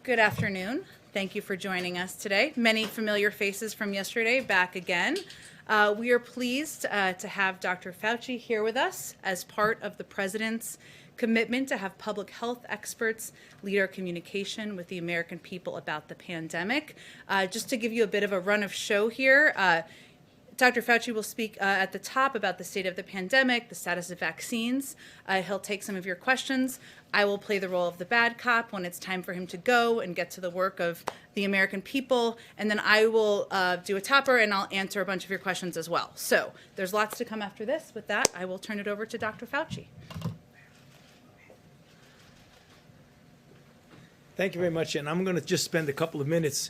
Good afternoon. Thank you for joining us today. Many familiar faces from yesterday back again. We are pleased to have Dr. Fauci here with us as part of the President's commitment to have public health experts lead our communication with the American people about the pandemic. Just to give you a bit of a run of show here, Dr. Fauci will speak at the top about the state of the pandemic, the status of vaccines. He'll take some of your questions. I will play the role of the bad cop when it's time for him to go and get to the work of the American people. And then I will do a topper and I'll answer a bunch of your questions as well. So there's lots to come after this. With that, I will turn it over to Dr. Fauci. Thank you very much. And I'm going to just spend a couple of minutes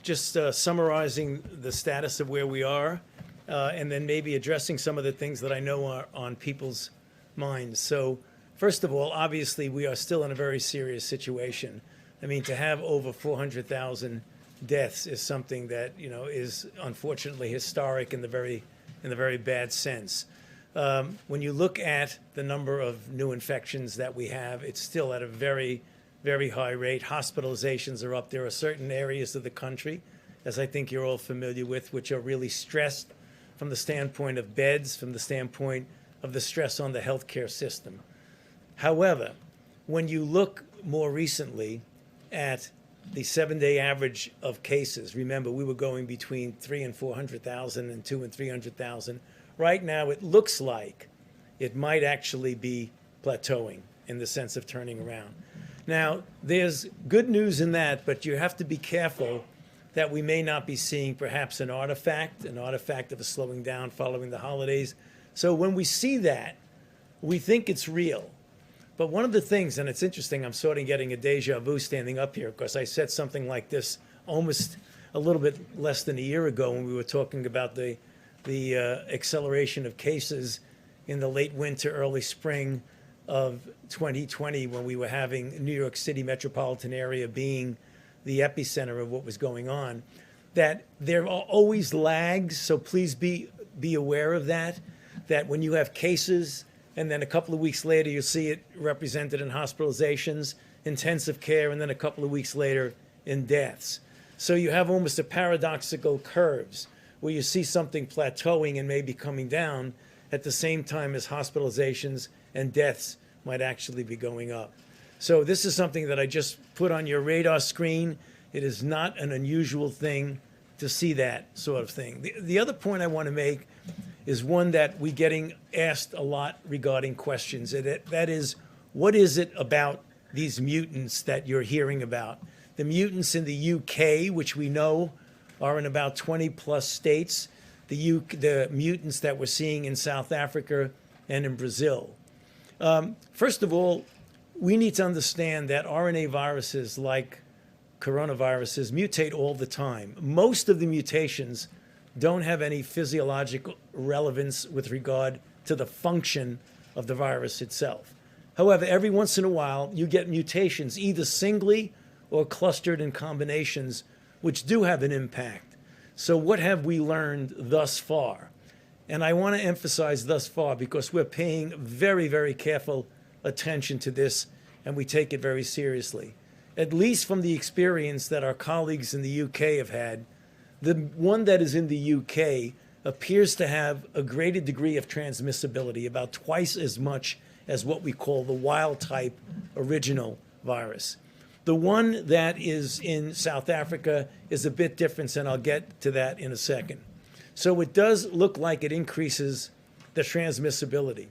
just summarizing the status of where we are. And then maybe addressing some of the things that I know are on people's minds. So first of all, obviously, we are still in a very serious situation. I mean, to have over 400,000 deaths is something that, is unfortunately historic in the very bad sense. When you look at the number of new infections that we have, it's still at a very, very high rate. Hospitalizations are up. There are certain areas of the country, as I think you're all familiar with, which are really stressed from the standpoint of beds, from the standpoint of the stress on the healthcare system. However, when you look more recently at the 7-day average of cases, remember we were going between 300,000 and 400,000 and 200,000 and 300,000. Right now it looks like it might actually be plateauing in the sense of turning around. Now, there's good news in that, but you have to be careful that we may not be seeing perhaps an artifact of a slowing down following the holidays. So when we see that, we think it's real. But one of the things, and it's interesting, I'm sort of getting a deja vu standing up here because I said something like this almost a little bit less than a year ago when we were talking about the acceleration of cases in the late winter, early spring of 2020 when we were having New York City metropolitan area being the epicenter of what was going on, that there are always lags. So please be aware of that when you have cases and then a couple of weeks later you see it represented in hospitalizations, intensive care, and then a couple of weeks later in deaths. So you have almost a paradoxical curves where you see something plateauing and maybe coming down at the same time as hospitalizations and deaths might actually be going up. So this is something that I just put on your radar screen. It is not an unusual thing to see that sort of thing. The other point I want to make is one that we're getting asked a lot regarding questions. That is, what is it about these mutants that you're hearing about? The mutants in the UK, which we know are in about 20 plus states, the mutants that we're seeing in South Africa and in Brazil. First of all, we need to understand that RNA viruses like coronaviruses mutate all the time. Most of the mutations don't have any physiological relevance with regard to the function of the virus itself. However, every once in a while, you get mutations, either singly or clustered in combinations, which do have an impact. So what have we learned thus far? And I want to emphasize thus far because we're paying very, very careful attention to this, and we take it very seriously. At least from the experience that our colleagues in the UK have had, the one that is in the UK appears to have a greater degree of transmissibility, about twice as much as what we call the wild type original virus. The one that is in South Africa is a bit different, and I'll get to that in a second. So it does look like it increases the transmissibility.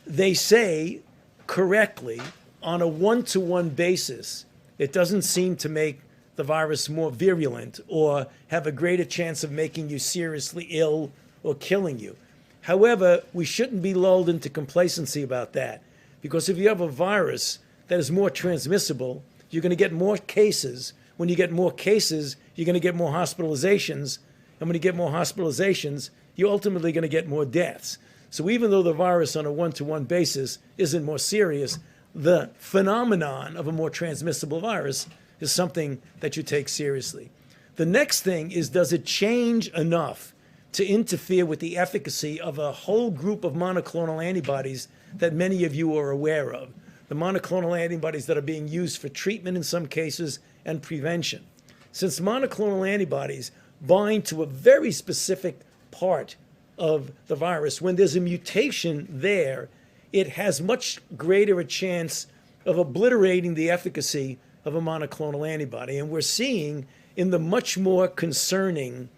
They say correctly, on a one-to-one basis, it doesn't seem to make the virus more virulent or have a greater chance of making you seriously ill or killing you. However, we shouldn't be lulled into complacency about that, because if you have a virus that is more transmissible, you're going to get more cases. When you get more cases, you're going to get more hospitalizations. And when you get more hospitalizations, you're ultimately going to get more deaths. So even though the virus on a one-to-one basis isn't more serious, the phenomenon of a more transmissible virus is something that you take seriously. The next thing is, does it change enough to interfere with the efficacy of a whole group of monoclonal antibodies that many of you are aware of? the monoclonal antibodies that are being used for treatment in some cases and prevention. Since monoclonal antibodies bind to a very specific part of the virus, when there's a mutation there, it has much greater a chance of obliterating the efficacy of a monoclonal antibody. And we're seeing in the much more concerning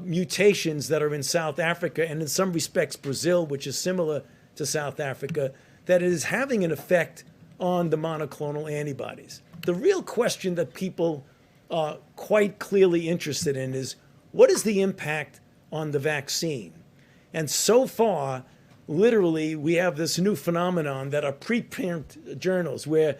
mutations that are in South Africa and in some respects Brazil, which is similar to South Africa, that it is having an effect on the monoclonal antibodies. The real question that people are quite clearly interested in is, what is the impact on the vaccine? And so far, literally, we have this new phenomenon that are preprint journals where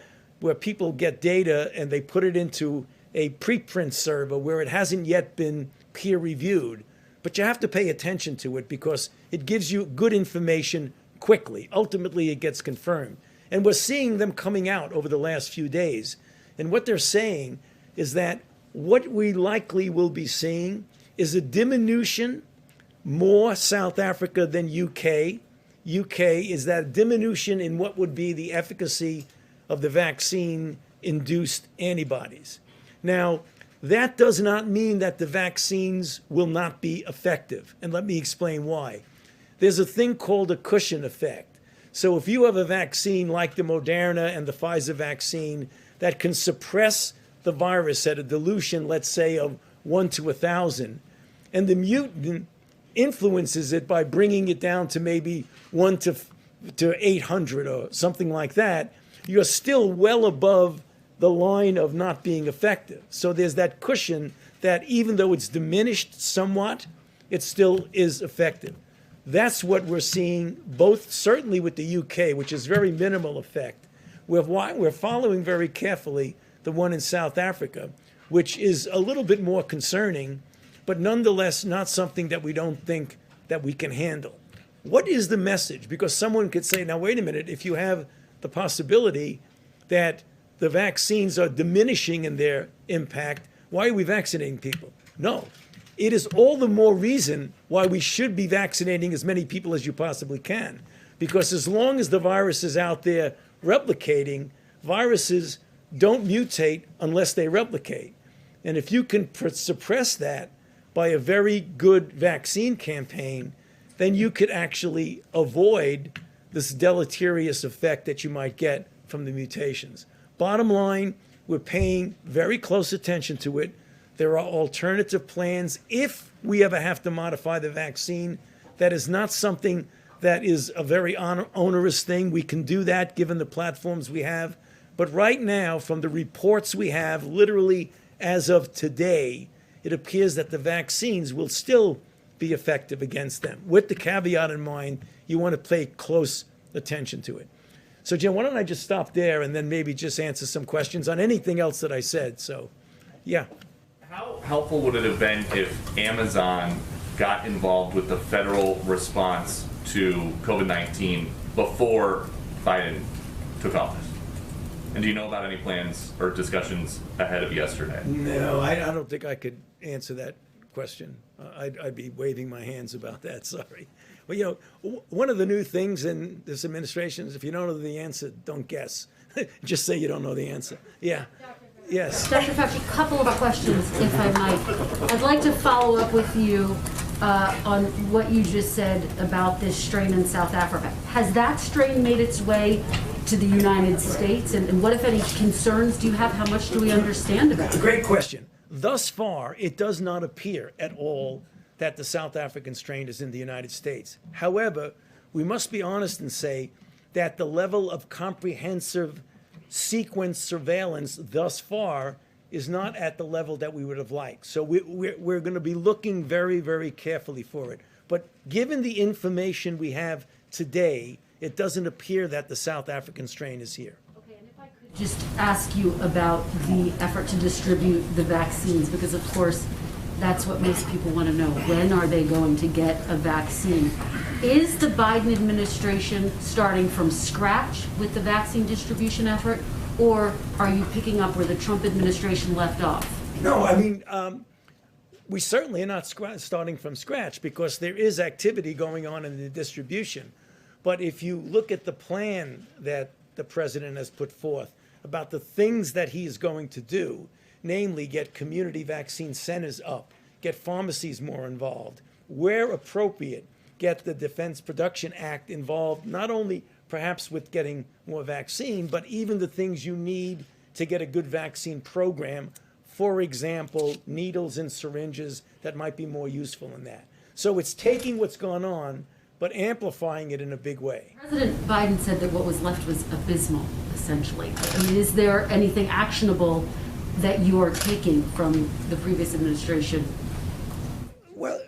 people get data and they put it into a preprint server where it hasn't yet been peer reviewed. But you have to pay attention to it because it gives you good information quickly. Ultimately, it gets confirmed. And we're seeing them coming out over the last few days. And what they're saying is that what we likely will be seeing is a diminution, more South Africa than UK. UK is that diminution in what would be the efficacy of the vaccine-induced antibodies. Now, that does not mean that the vaccines will not be effective. And let me explain why. There's a thing called a cushion effect. So if you have a vaccine like the Moderna and the Pfizer vaccine that can suppress the virus at a dilution, let's say, of 1 to 1,000, and the mutant influences it by bringing it down to maybe 1 to 800 or something like that, you're still well above the line of not being effective. So there's that cushion that even though it's diminished somewhat, it still is effective. That's what we're seeing, both certainly with the UK, which is very minimal effect. We're following very carefully the one in South Africa, which is a little bit more concerning, but nonetheless not something that we don't think that we can handle. What is the message? Because someone could say, now wait a minute, if you have the possibility that the vaccines are diminishing in their impact, why are we vaccinating people? No. It is all the more reason why we should be vaccinating as many people as you possibly can. Because as long as the virus is out there replicating, viruses don't mutate unless they replicate. And if you can suppress that by a very good vaccine campaign, then you could actually avoid this deleterious effect that you might get from the mutations. Bottom line, we're paying very close attention to it. There are alternative plans. If we ever have to modify the vaccine, that is not something that is a very onerous thing. We can do that given the platforms we have. But right now, from the reports we have, literally as of today, it appears that the vaccines will still be effective against them. With the caveat in mind, you want to pay close attention to it. So, Jim, why don't I just stop there and then maybe just answer some questions on anything else that I said. So, yeah. How helpful would it have been if Amazon got involved with the federal response to COVID-19 before Biden took office? And do you know about any plans or discussions ahead of yesterday? No, I don't think I could answer that question. I'd be waving my hands about that, sorry. Well, you know, one of the new things in this administration is if you don't know the answer, don't guess. Just say you don't know the answer. Yeah. Yes. Dr. Fauci, a couple of questions, if I might. I'd like to follow up with you on what you just said about this strain in South Africa. Has that strain made its way to the United States? And what, if any, concerns do you have? How much do we understand about it? Great question. Thus far, it does not appear at all that the South African strain is in the United States. However, we must be honest and say that the level of comprehensive sequence surveillance thus far is not at the level that we would have liked. So we're going to be looking very, very carefully for it. But given the information we have today, it doesn't appear that the South African strain is here. Okay, and if I could just ask you about the effort to distribute the vaccines, because of course that's what most people want to know. When are they going to get a vaccine? Is the Biden administration starting from scratch with the vaccine distribution effort, or are you picking up where the Trump administration left off? No, I mean, we certainly are not starting from scratch because there is activity going on in the distribution. But if you look at the plan that the president has put forth about the things that he is going to do, namely get community vaccine centers up, get pharmacies more involved, where appropriate, get the Defense Production Act involved, not only perhaps with getting more vaccine, but even the things you need to get a good vaccine program. For example, needles and syringes that might be more useful in that. So it's taking what's gone on, but amplifying it in a big way. President Biden said that what was left was abysmal, essentially. I mean, is there anything actionable that you are taking from the previous administration? Well,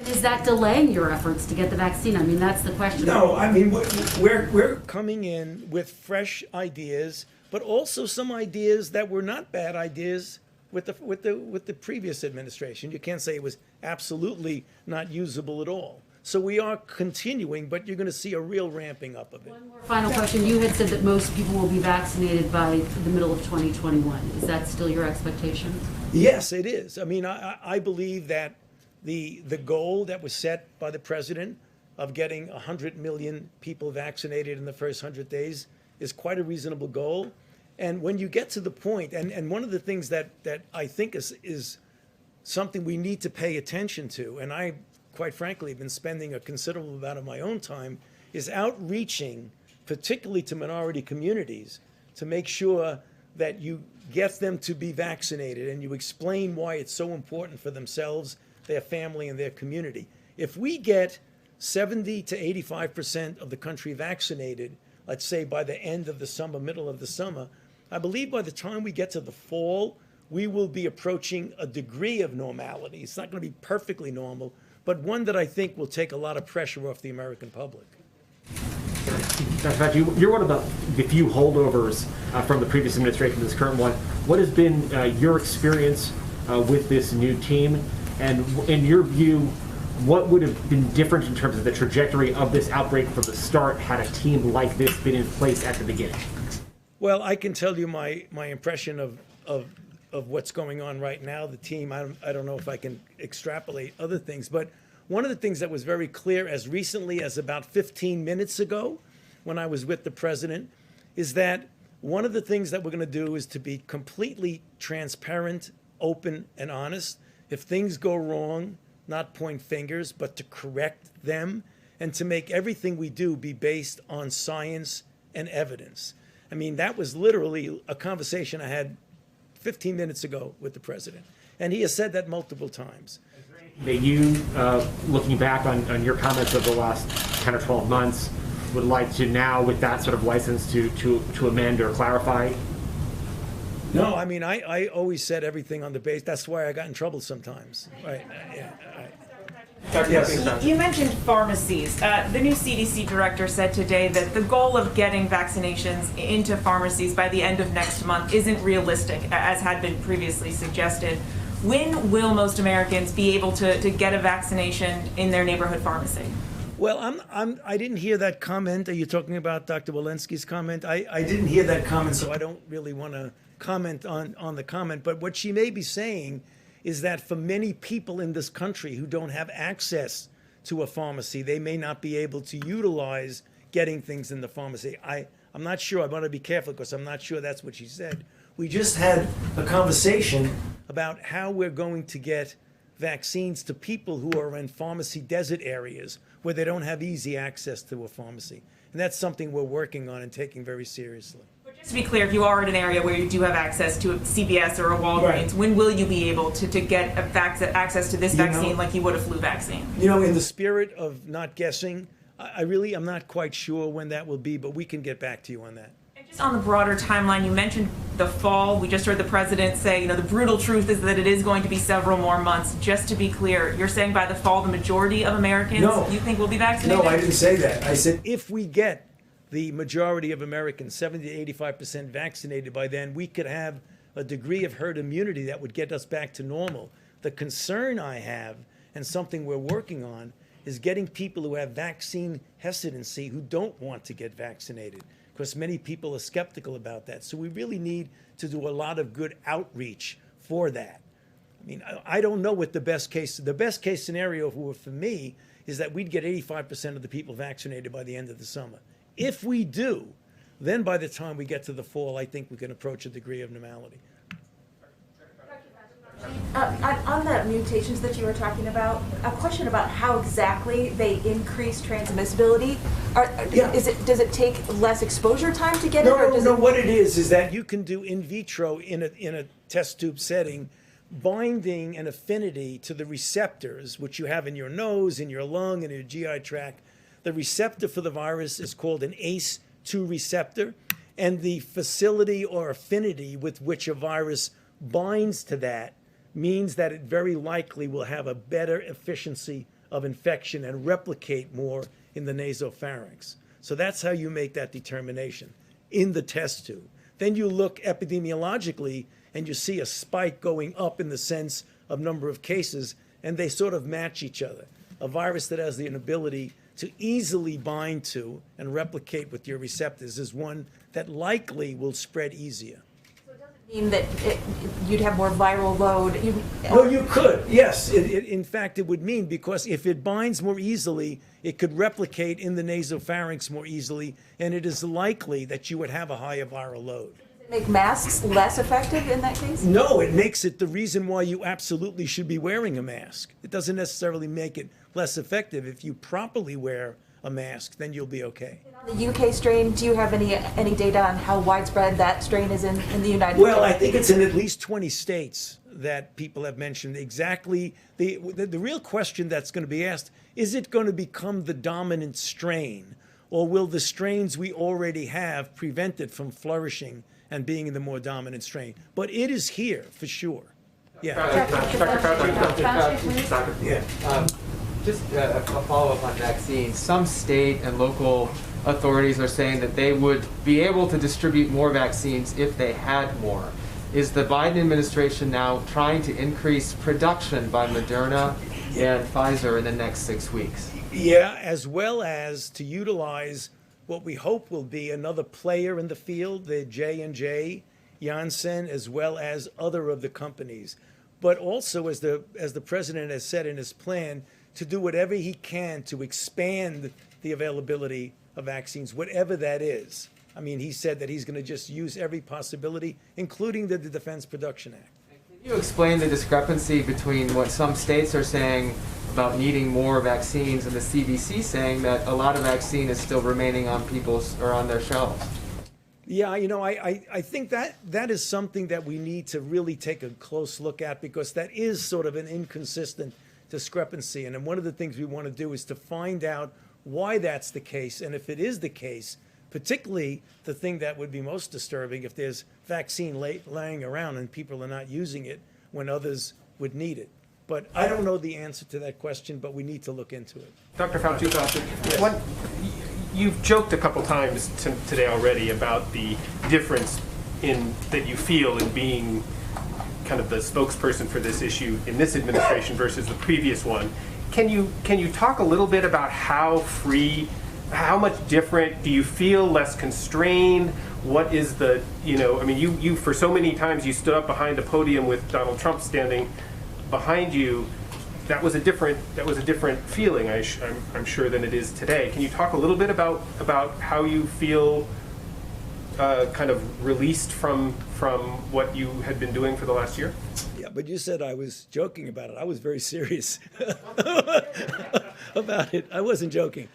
Is that delaying your efforts to get the vaccine? I mean, that's the question. no, I mean, we're coming in with fresh ideas, but also some ideas that were not bad ideas with the previous administration. You can't say it was absolutely not usable at all. So we are continuing, but you're going to see a real ramping up of it. One more final question. You had said that most people will be vaccinated by the middle of 2021. Is that still your expectation? Yes, it is. I mean, I believe that the goal that was set by the president of getting 100 million people vaccinated in the first 100 days is quite a reasonable goal. And when you get to the point, and one of the things that I think is something we need to pay attention to, and I, quite frankly, have been spending a considerable amount of my own time, is outreaching, particularly to minority communities, to make sure that you get them to be vaccinated and you explain why it's so important for themselves, their family, and their community. If we get 70 to 85% of the country vaccinated, let's say by the end of the summer, middle of the summer, I believe by the time we get to the fall, we will be approaching a degree of normality. It's not going to be perfectly normal, but one that I think will take a lot of pressure off the American public. Dr. Fauci, you're one of the few holdovers from the previous administration to this current one. What has been your experience with this new team? And in your view, what would have been different in terms of the trajectory of this outbreak from the start had a team like this been in place at the beginning? Well, I can tell you my impression of what's going on right now. The team, I don't know if I can extrapolate other things, but one of the things that was very clear as recently as about 15 minutes ago when I was with the president is that one of the things that we're going to do is to be completely transparent, open, and honest. If things go wrong, not point fingers, but to correct them and to make everything we do be based on science and evidence. I mean, that was literally a conversation I had 15 minutes ago with the president. And he has said that multiple times. That you, looking back on your comments of the last 10 or 12 months, would like to now, with that sort of license, to amend or clarify? No, I mean, I always said everything on the base. That's why I got in trouble sometimes. Right. Yeah. Right. Yes. You mentioned pharmacies. The new CDC director said today that the goal of getting vaccinations into pharmacies by the end of next month isn't realistic, as had been previously suggested. When will most Americans be able to get a vaccination in their neighborhood pharmacy? Well, I didn't hear that comment. Are you talking about Dr. Walensky's comment? I didn't hear that comment, so I don't really want to comment on the comment. But what she may be saying is that for many people in this country who don't have access to a pharmacy, they may not be able to utilize getting things in the pharmacy. I'm not sure. I want to be careful because I'm not sure that's what she said. We just had a conversation about how we're going to get vaccines to people who are in pharmacy desert areas where they don't have easy access to a pharmacy. And that's something we're working on and taking very seriously. Just to be clear, if you are in an area where you do have access to a CVS or a Walgreens, Right. When will you be able to get access to this vaccine like you would a flu vaccine? You know, in the spirit of not guessing, I really am not quite sure when that will be, but we can get back to you on that. And just on the broader timeline, you mentioned the fall. We just heard the president say, the brutal truth is that it is going to be several more months. Just to be clear, you're saying by the fall, the majority of Americans you think will be vaccinated? No, I didn't say that. I said if we get the majority of Americans, 70 to 85% vaccinated by then, we could have a degree of herd immunity that would get us back to normal. The concern I have, and something we're working on, is getting people who have vaccine hesitancy who don't want to get vaccinated, because many people are skeptical about that. So we really need to do a lot of good outreach for that. I mean, I don't know what the best case scenario for me is that we'd get 85% of the people vaccinated by the end of the summer. If we do, then by the time we get to the fall, I think we can approach a degree of normality. On the mutations that you were talking about, a question about how exactly they increase transmissibility. Does it take less exposure time to get it? No. What it is that you can do in vitro in a test tube setting, binding an affinity to the receptors, which you have in your nose, in your lung, and your GI tract. The receptor for the virus is called an ACE2 receptor, and the facility or affinity with which a virus binds to that means that it very likely will have a better efficiency of infection and replicate more in the nasopharynx. So that's how you make that determination in the test tube. Then you look epidemiologically and you see a spike going up in the sense of number of cases, and they sort of match each other. A virus that has the ability to easily bind to and replicate with your receptors is one that likely will spread easier. Mean that you'd have more viral load? Well, you could, yes. In fact, it would mean, because if it binds more easily, it could replicate in the nasopharynx more easily, and it is likely that you would have a higher viral load. Does it make masks less effective in that case? No, it makes it the reason why you absolutely should be wearing a mask. It doesn't necessarily make it less effective. If you properly wear a mask, then you'll be okay. On the UK strain, do you have any data on how widespread that strain is in the United States? Well, I think it's in at least 20 states that people have mentioned. Exactly. The real question that's going to be asked, is it going to become the dominant strain, or will the strains we already have prevent it from flourishing and being the more dominant strain? But it is here for sure. Yeah. Yeah. Just a follow-up on vaccines. Some state and local authorities are saying that they would be able to distribute more vaccines if they had more. Is the Biden administration now trying to increase production by Moderna and Pfizer in the next 6 weeks? Yeah, as well as to utilize what we hope will be another player in the field, the J&J, Janssen, as well as other of the companies. But also, as the president has said in his plan, to do whatever he can to expand the availability of vaccines, whatever that is. I mean, he said that he's going to just use every possibility, including the Defense Production Act. Can you explain the discrepancy between what some states are saying about needing more vaccines and the CDC saying that a lot of vaccine is still remaining on people's or on their shelves? Yeah, I think that is something that we need to really take a close look at, because that is sort of an inconsistent discrepancy. And one of the things we want to do is to find out why that's the case. And if it is the case, particularly the thing that would be most disturbing, if there's vaccine laying around and people are not using it when others would need it. But I don't know the answer to that question, but we need to look into it. Dr. Fauci, you've joked a couple times today already about the difference that you feel in being kind of the spokesperson for this issue in this administration versus the previous one. Can you talk a little bit about how much different do you feel, less constrained? What is the, you for so many times you stood up behind a podium with Donald Trump standing behind you. That was a different feeling, I'm sure, than it is today. Can you talk a little bit about how you feel kind of released from what you had been doing for the last year? Yeah, but you said I was joking about it. I was very serious about it. I wasn't joking.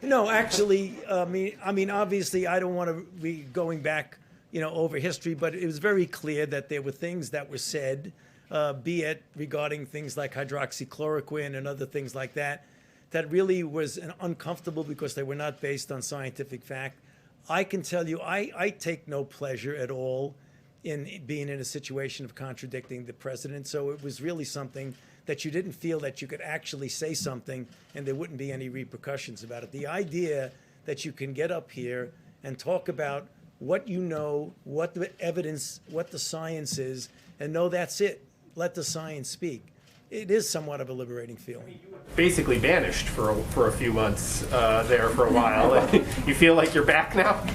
No, actually, I mean, obviously, I don't want to be going back, over history, but it was very clear that there were things that were said, be it regarding things like hydroxychloroquine and other things like that, that really was uncomfortable because they were not based on scientific fact. I can tell you, I take no pleasure at all in being in a situation of contradicting the president. So it was really something that you didn't feel that you could actually say something and there wouldn't be any repercussions about it. The idea that you can get up here and talk about what you know, what the evidence, what the science is, and know that's it. Let the science speak. It is somewhat of a liberating feeling. Basically banished for a few months there for a while. You feel like you're back now?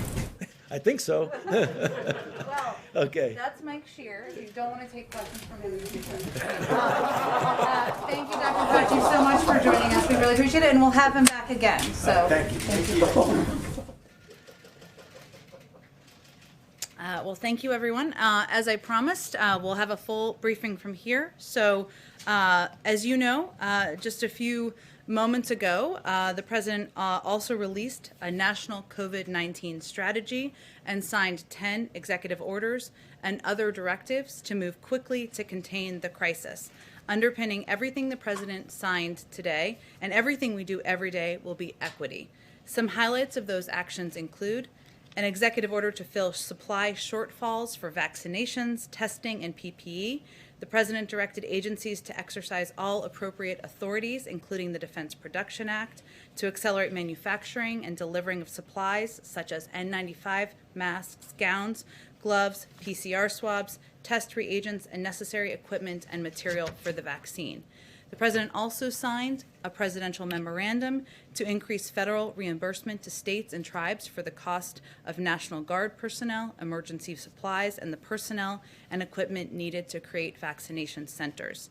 I think so. Well, Okay. that's Mike Shear. You don't want to take questions from him in the future. Thank you, Dr. Fauci, so much for joining us. We really appreciate it, and we'll have him back again. So Thank you. well, thank you, everyone. As I promised, we'll have a full briefing from here. So, as you know, just a few moments ago, the president also released a national COVID-19 strategy and signed 10 executive orders and other directives to move quickly to contain the crisis. Underpinning everything the president signed today and everything we do every day will be equity. Some highlights of those actions include an executive order to fill supply shortfalls for vaccinations, testing, and PPE. The president directed agencies to exercise all appropriate authorities, including the Defense Production Act, to accelerate manufacturing and delivering of supplies such as N95, masks, gowns, gloves, PCR swabs, test reagents, and necessary equipment and material for the vaccine. The president also signed a presidential memorandum to increase federal reimbursement to states and tribes for the cost of National Guard personnel, emergency supplies, and the personnel and equipment needed to create vaccination centers.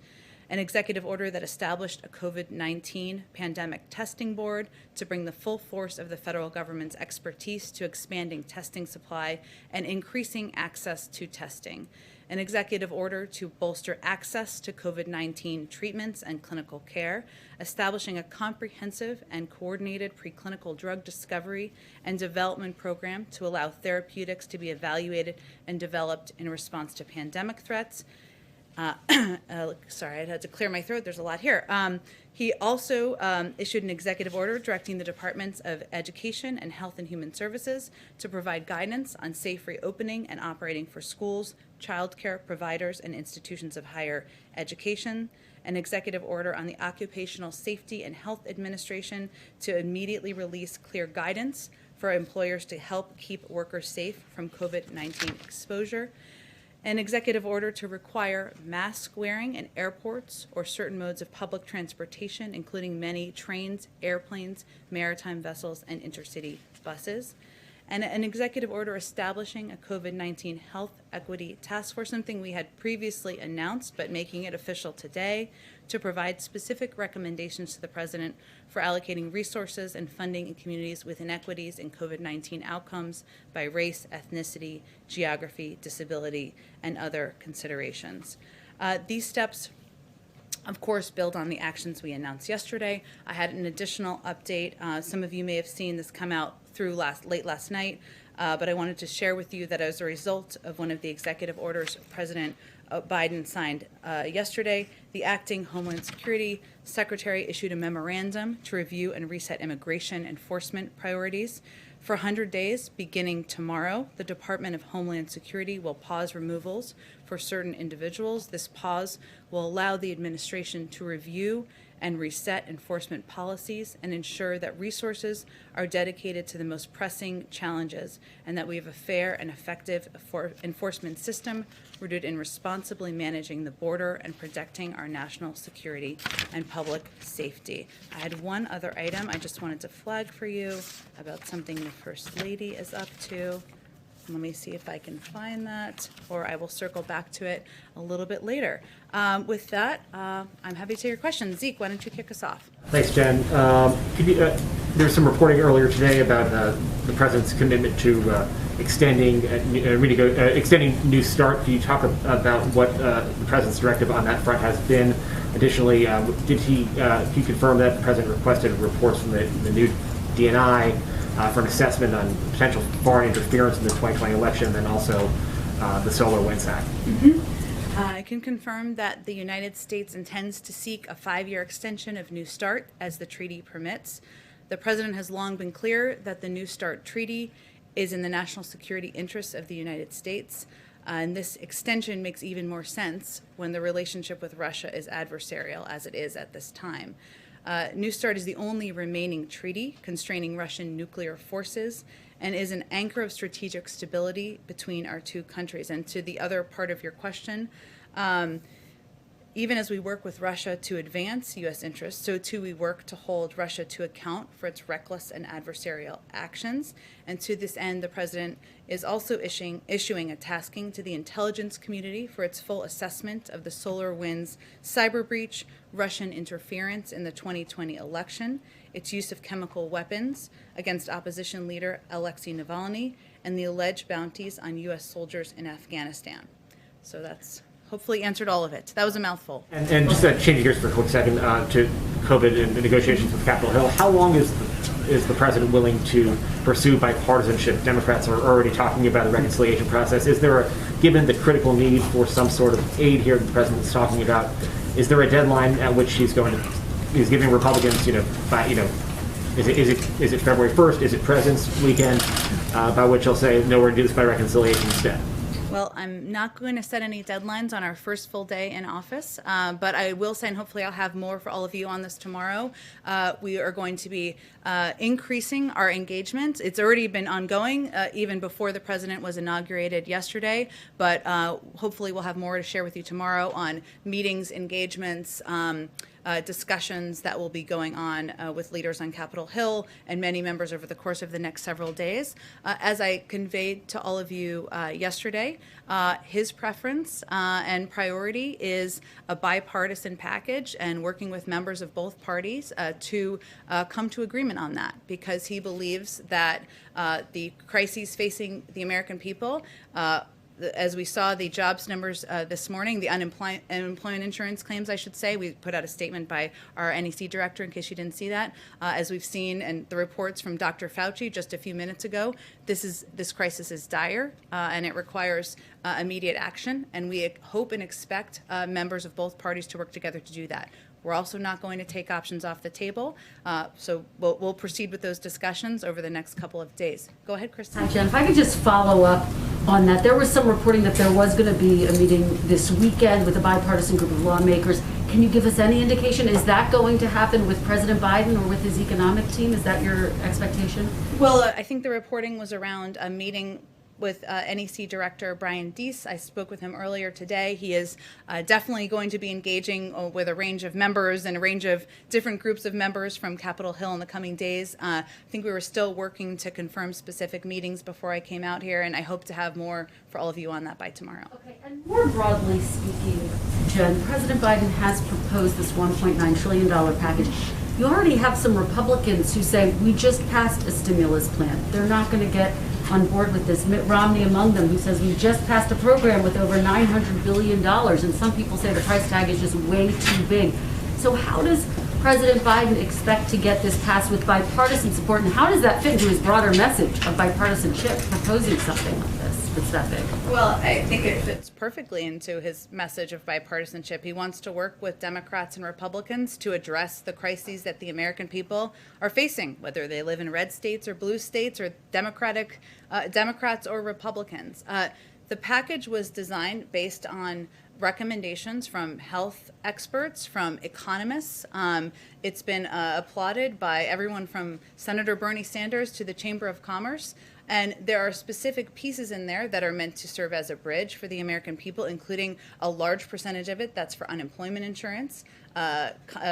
An executive order that established a COVID-19 pandemic testing board to bring the full force of the federal government's expertise to expanding testing supply and increasing access to testing. An executive order to bolster access to COVID-19 treatments and clinical care, establishing a comprehensive and coordinated preclinical drug discovery and development program to allow therapeutics to be evaluated and developed in response to pandemic threats. Sorry, I had to clear my throat. There's a lot here. He also issued an executive order directing the Departments of Education and Health and Human Services to provide guidance on safe reopening and operating for schools, childcare providers, and institutions of higher education. An executive order on the Occupational Safety and Health Administration to immediately release clear guidance for employers to help keep workers safe from COVID-19 exposure. An executive order to require mask wearing in airports or certain modes of public transportation, including many trains, airplanes, maritime vessels, and intercity buses. And an executive order establishing a COVID-19 health equity task force, something we had previously announced, but making it official today, to provide specific recommendations to the president for allocating resources and funding in communities with inequities in COVID-19 outcomes by race, ethnicity, geography, disability, and other considerations. These steps, of course, build on the actions we announced yesterday. I had an additional update. Some of you may have seen this come out through late last night, but I wanted to share with you that as a result of one of the executive orders President Biden signed yesterday, the acting Homeland Security Secretary issued a memorandum to review and reset immigration enforcement priorities. For 100 days, beginning tomorrow, the Department of Homeland Security will pause removals for certain individuals. This pause will allow the administration to review and reset enforcement policies and ensure that resources are dedicated to the most pressing challenges and that we have a fair and effective enforcement system rooted in responsibly managing the border and protecting our national security and public safety. I had one other item I just wanted to flag for you about something the First Lady is up to. Let me see if I can find that, or I will circle back to it a little bit later. With that, I'm happy to take your questions. Zeke, why don't you kick us off? Thanks, Jen. There's some reporting earlier today about the president's commitment to extending New START. Can you talk about what the president's directive on that front has been? Additionally, can you confirm that the president requested reports from the new DNI for an assessment on potential foreign interference in the 2020 election, and then also the SolarWinds Act? I can confirm that the United States intends to seek a 5-year extension of New START as the treaty permits. The president has long been clear that the New START treaty is in the national security interests of the United States. And this extension makes even more sense when the relationship with Russia is adversarial, as it is at this time. New START is the only remaining treaty constraining Russian nuclear forces and is an anchor of strategic stability between our two countries. And to the other part of your question, Even as we work with Russia to advance U.S. interests, so too we work to hold Russia to account for its reckless and adversarial actions. And to this end, the President is also issuing a tasking to the intelligence community for its full assessment of the SolarWinds cyber breach, Russian interference in the 2020 election, its use of chemical weapons against opposition leader Alexei Navalny, and the alleged bounties on U.S. soldiers in Afghanistan. So that's hopefully answered all of it. That was a mouthful. And just changing gears for a quick second to COVID and the negotiations with Capitol Hill, how long is the president willing to pursue bipartisanship? Democrats are already talking about a reconciliation process. Is there given the critical need for some sort of aid here that the president is talking about, is there a deadline at which he's giving Republicans, is it February 1st? Is it President's weekend? By which he'll say, no, we're going to do this by reconciliation instead? Well, I'm not going to set any deadlines on our first full day in office, but I will say, and hopefully I'll have more for all of you on this tomorrow, we are going to be increasing our engagement. It's already been ongoing even before the president was inaugurated yesterday, but hopefully we'll have more to share with you tomorrow on meetings, engagements, discussions that will be going on with leaders on Capitol Hill and many members over the course of the next several days. As I conveyed to all of you yesterday, his preference and priority is a bipartisan package and working with members of both parties to come to agreement on that, because he believes that the crises facing the American people, as we saw the jobs numbers this morning, the unemployment insurance claims, I should say, we put out a statement by our NEC director in case you didn't see that. As we've seen, and the reports from Dr. Fauci just a few minutes ago, this crisis is dire and it requires immediate action. And we hope and expect members of both parties to work together to do that. We're also not going to take options off the table, so we'll proceed with those discussions over the next couple of days. Go ahead, Christine. Hi, Jen. If I could just follow up on that. There was some reporting that there was going to be a meeting this weekend with a bipartisan group of lawmakers. Can you give us any indication? Is that going to happen with President Biden or with his economic team? Is that your expectation? Well, I think the reporting was around a meeting with NEC Director Brian Deese. I spoke with him earlier today. He is definitely going to be engaging with a range of members and a range of different groups of members from Capitol Hill in the coming days. I think we were still working to confirm specific meetings before I came out here, and I hope to have more for all of you on that by tomorrow. Okay, and more broadly speaking, Jen, President Biden has proposed this $1.9 trillion package. You already have some Republicans who say, we just passed a stimulus plan. They're not going to get on board with this. Mitt Romney among them, who says we just passed a program with over $900 billion, and some people say the price tag is just way too big. So how does President Biden expect to get this passed with bipartisan support, and how does that fit into his broader message of bipartisanship, proposing something like this that's that big? Well, I think it fits perfectly into his message of bipartisanship. He wants to work with Democrats and Republicans to address the crises that the American people are facing, whether they live in red states or blue states or Democrats or Republicans. The package was designed based on recommendations from health experts, from economists. It's been applauded by everyone from Senator Bernie Sanders to the Chamber of Commerce. And there are specific pieces in there that are meant to serve as a bridge for the American people, including a large percentage of it that's for unemployment insurance,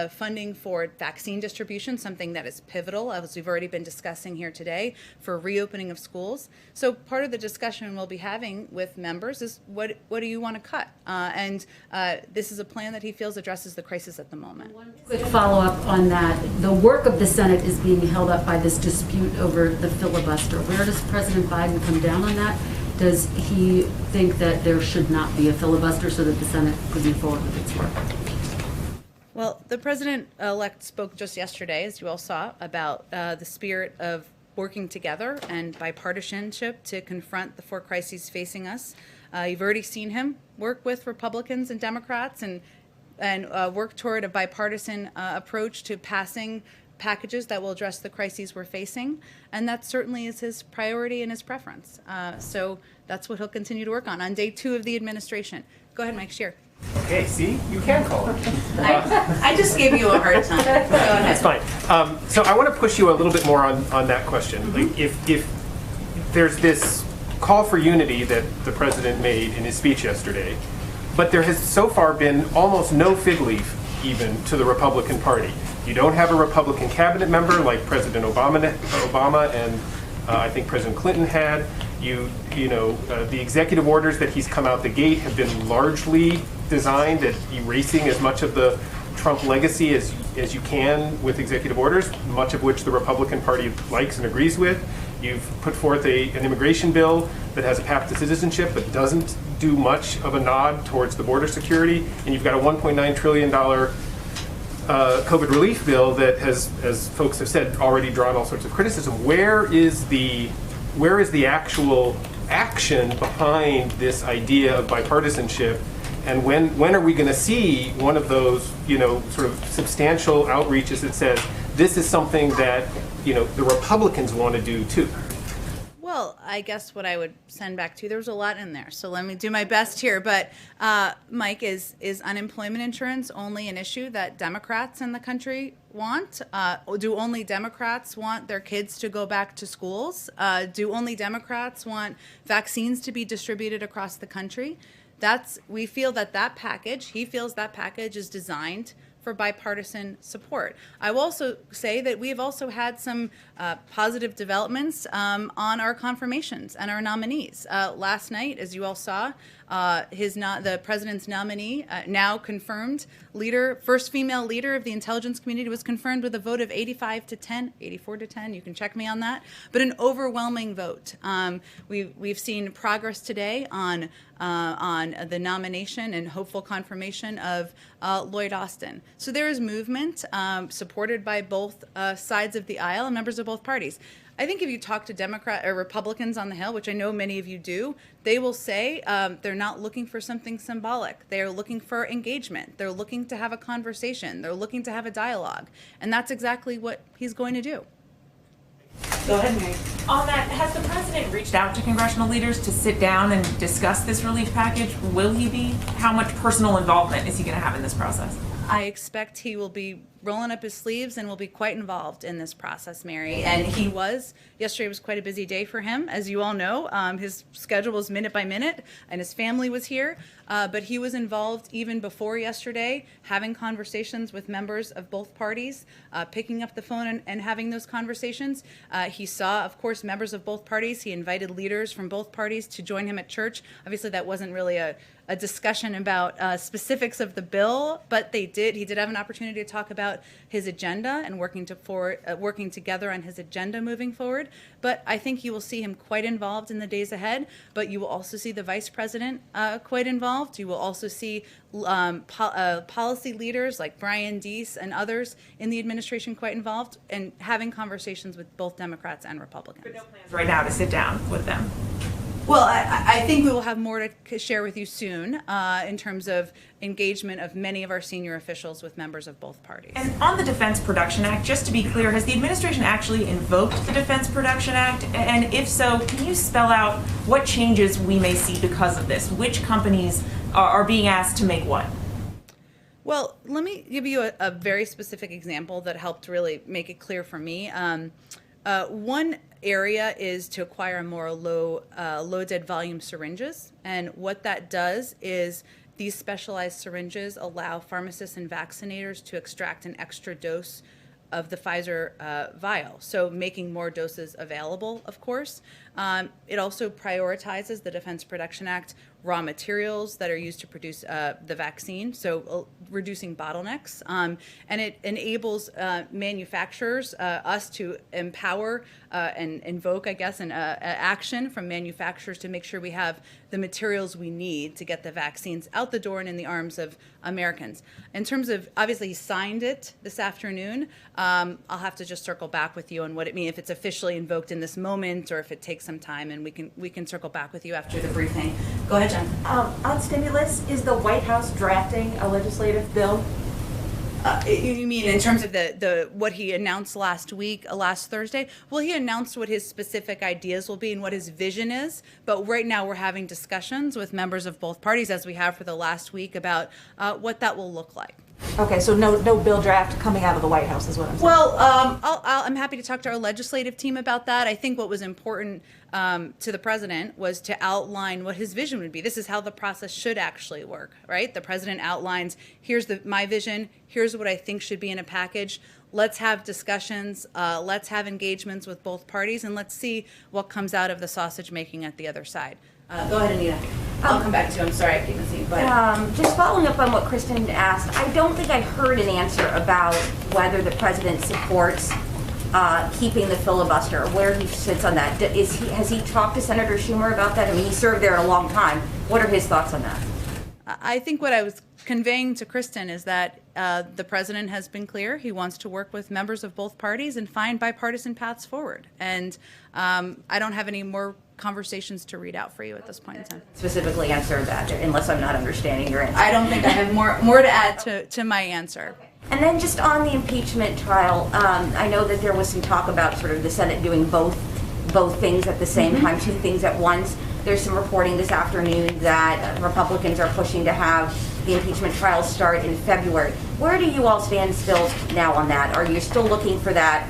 funding for vaccine distribution, something that is pivotal, as we've already been discussing here today, for reopening of schools. So part of the discussion we'll be having with members is what do you want to cut? And this is a plan that he feels addresses the crisis at the moment. One quick follow-up on that. The work of the Senate is being held up by this dispute over the filibuster. Where does President Biden come down on that? Does he think that there should not be a filibuster so that the Senate could move forward with its work? Well, the president-elect spoke just yesterday, as you all saw, about the spirit of working together and bipartisanship to confront the 4 crises facing us. You've already seen him work with Republicans and Democrats and work toward a bipartisan approach to passing packages that will address the crises we're facing, and that certainly is his priority and his preference. So that's what he'll continue to work on day 2 of the administration. Go ahead, Mike Scheer. Okay, see, you can call it. I just gave you a hard time. Go ahead. That's fine. So I want to push you a little bit more on that question. Like, if there's this call for unity that the president made in his speech yesterday, But there has so far been almost no fig leaf even to the Republican Party. You don't have a Republican cabinet member like President Obama and I think President Clinton had. The executive orders that he's come out the gate have been largely designed at erasing as much of the Trump legacy as you can with executive orders, much of which the Republican Party likes and agrees with. You've put forth an immigration bill that has a path to citizenship but doesn't do much of a nod towards the border security. And you've got a $1.9 trillion COVID relief bill that has, as folks have said, already drawn all sorts of criticism. Where is the actual action behind this idea of bipartisanship? And when are we going to see one of those, sort of substantial outreaches that says this is something that, the Republicans want to do too? Well, I guess what I would send back to you, there's a lot in there, so let me do my best here. But Mike, is unemployment insurance only an issue that Democrats in the country want? Do only Democrats want their kids to go back to schools? Do only Democrats want vaccines to be distributed across the country? We feel that package, he feels that package is designed for bipartisan support. I will also say that we have also had some positive developments on our confirmations and our nominees. Last night, as you all saw, the president's nominee, now confirmed first female leader of the intelligence community, was confirmed with a vote of 84 to 10. You can check me on that, but an overwhelming vote. We've seen progress today on the nomination and hopeful confirmation of Lloyd Austin. So there is movement supported by both sides of the aisle and members of both parties. I think if you talk to Democrat or Republicans on the Hill, which I know many of you do, they will say they're not looking for something symbolic. They are looking for engagement. They're looking to have a conversation. They're looking to have a dialogue. And that's exactly what he's going to do. Go ahead, Mary. On that, has the president reached out to congressional leaders to sit down and discuss this relief package? Will he be? How much personal involvement is he going to have in this process? I expect he will be rolling up his sleeves and will be quite involved in this process, Mary. And yesterday was quite a busy day for him, as you all know. His schedule was minute by minute, and his family was here. But he was involved even before yesterday, having conversations with members of both parties, picking up the phone and having those conversations. He saw, of course, members of both parties. He invited leaders from both parties to join him at church. Obviously, that wasn't really a discussion about specifics of the bill, but he did have an opportunity to talk about his agenda and working together on his agenda moving forward. But I think you will see him quite involved in the days ahead, but you will also see the vice president quite involved. You will also see policy leaders like Brian Deese and others in the administration quite involved and having conversations with both Democrats and Republicans. But no plans right now to sit down with them. Well, I think we will have more to share with you soon in terms of engagement of many of our senior officials with members of both parties. And on the Defense Production Act, just to be clear, has the administration actually invoked the Defense Production Act? And if so, can you spell out what changes we may see because of this? Which companies are being asked to make what? Well, let me give you a very specific example that helped really make it clear for me. One area is to acquire more low dead volume syringes, and what that does is these specialized syringes allow pharmacists and vaccinators to extract an extra dose of the Pfizer vial, so making more doses available, of course. It also prioritizes the Defense Production Act raw materials that are used to produce the vaccine, so reducing bottlenecks. And it enables manufacturers, us to empower and invoke, I guess, an action from manufacturers to make sure we have the materials we need to get the vaccines out the door and in the arms of Americans. In terms of, obviously, he signed it this afternoon. I'll have to just circle back with you on what it means, if it's officially invoked in this moment or if it takes some time, and we can circle back with you after the briefing. Go ahead, Jen. On stimulus, is the White House drafting a legislative bill? You mean in terms of the what he announced last Thursday? Well, he announced what his specific ideas will be and what his vision is. But right now we're having discussions with members of both parties, as we have for the last week, about what that will look like. Okay, so no bill draft coming out of the White House is what I'm saying. Well, I'm happy to talk to our legislative team about that. I think what was important to the president was to outline what his vision would be. This is how the process should actually work, right? The president outlines, here's my vision, here's what I think should be in a package. Let's have discussions, let's have engagements with both parties, and let's see what comes out of the sausage making at the other side. Go ahead, Anita. I'll come back to you. I'm sorry, I keep missing you. Just following up on what Kristen asked, I don't think I heard an answer about whether the president supports keeping the filibuster, where he sits on that. Has he talked to Senator Schumer about that? I mean, he served there a long time. What are his thoughts on that? I think what I was conveying to Kristen is that the president has been clear. He wants to work with members of both parties and find bipartisan paths forward. And I don't have any more conversations to read out for you at this point in time. Specifically answer that, unless I'm not understanding your answer. I don't think I have more to add to my answer. And then just on the impeachment trial, I know that there was some talk about sort of the Senate doing both things at the same time, two things at once. There's some reporting this afternoon that Republicans are pushing to have the impeachment trial start in February. Where do you all stand still now on that? Are you still looking for that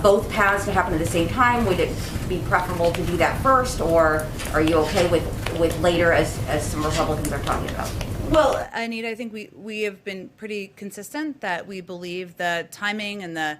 both paths to happen at the same time? Would it be preferable to do that first, or are you okay with later, as some Republicans are talking about? Well, Anita, I think we have been pretty consistent that we believe the timing and the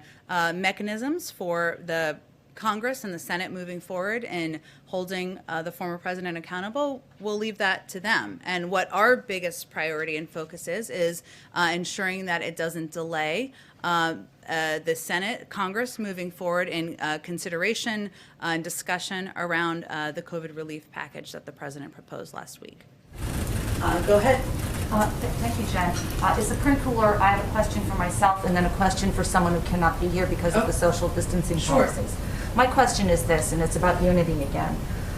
mechanisms for the Congress and the Senate moving forward and holding the former president accountable, we'll leave that to them. And what our biggest priority and focus is ensuring that it doesn't delay the Senate, Congress moving forward in consideration and discussion around the COVID relief package that the president proposed last week. Go ahead. Thank you, Jen. Is the print cooler? I have a question for myself and then a question for someone who cannot be here because of the social distancing policies. My question is this, and it's about unity again.